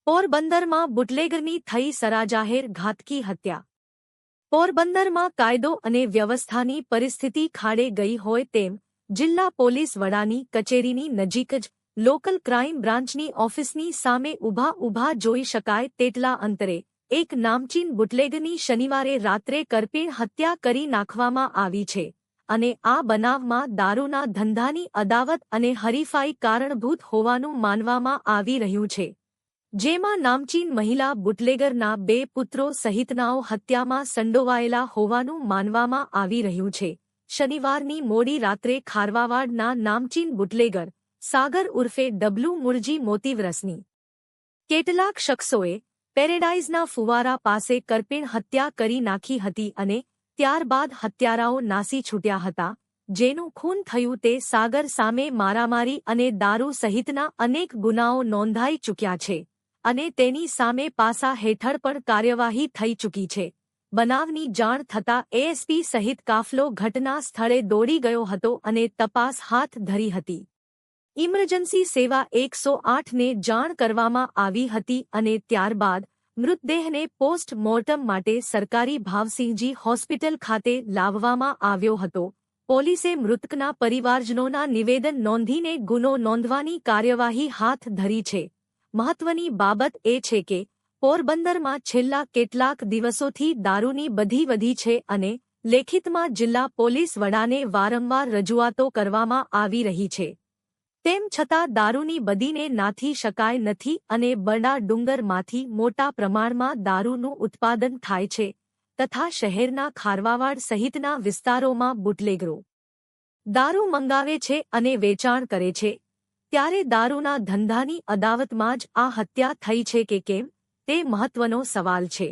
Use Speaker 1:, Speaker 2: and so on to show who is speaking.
Speaker 1: પોરબંદરમાં બુટલેગરની થઈ સરાજાહેર ઘાતકી હત્યા। પોરબંદરમાં કાયદો અને વ્યવસ્થાની પરિસ્થિતિ ખાડે ગઈ હોય તેમ જિલ્લા પોલીસ વડાની કચેરીની નજીક જ લોકલ ક્રાઇમ બ્રાન્ચની ઓફિસની સામે ઊભા જોઈ શકાય તેટલા અંતરે એક નામચીન બુટલેગરની શનિવારે રાત્રે કરપીણ હત્યા કરી નાખવામાં આવી છે અને આ બનાવમાં દારૂના ધંધાની અદાવત અને હરીફાઈ કારણભૂત હોવાનું માનવામાં આવી રહ્યું છે, જેમાં નામચીન મહિલા બુટલેગરના 2 પુત્રો સહિતનાઓ હત્યામાં સંડોવાયેલા હોવાનું માનવામાં આવી રહ્યું છે। શનિવારની મોડી રાત્રે ખારવાવાડના નામચીન બુટલેગર સાગર ઉર્ફે ડબલુ મુરજી મોતીવરસની કેટલાક શખ્સોએ પેરેડાઇઝના ફુવારા પાસે કરપીણ હત્યા કરી નાખી હતી અને ત્યારબાદ હત્યારાઓ નાસી છૂટ્યા હતા, જેનું ખૂન થયું તે સાગર સામે મારામારી અને દારૂ સહિતના અનેક ગુનાઓ નોંધાઈ ચૂક્યા છે અને તેની સામે પાસા હેઠળ પણ કાર્યવાહી થઈ ચૂકી છે। બનાવની જાણ થતાં એએસપી સહિત કાફલો ઘટના સ્થળે દોડી ગયો હતો અને તપાસ હાથ ધરી હતી। ઇમરજન્સી સેવા 108ને જાણ કરવામાં આવી હતી અને ત્યારબાદ મૃતદેહને પોસ્ટ મોર્ટમ માટે સરકારી ભાવસિંહજી હોસ્પિટલ ખાતે લાવવામાં આવ્યો હતો। પોલીસે મૃતકના પરિવારજનોના નિવેદન નોંધીને ગુનો નોંધવાની કાર્યવાહી હાથ ધરી છે। મહત્વની બાબત એ છે કે પોરબંદરમાં છેલ્લા કેટલાક દિવસોથી દારૂની બધી વધી છે અને લેખિતમાં જિલ્લા પોલીસ વડાને વારંવાર રજૂઆતો કરવામાં આવી રહી છે, તેમ છતાં દારૂની બદીને નાથી શકાય નથી અને બરડા ડુંગરમાંથી મોટા પ્રમાણમાં દારૂનું ઉત્પાદન થાય છે તથા શહેરના ખારવાવાડ સહિતના વિસ્તારોમાં બુટલેગરો દારૂ મંગાવે છે અને વેચાણ કરે છે, ત્યારે દારૂના ધંધાની અદાવતમાં જ આ હત્યા થઈ છે કે કેમ તે મહત્વનો સવાલ છે।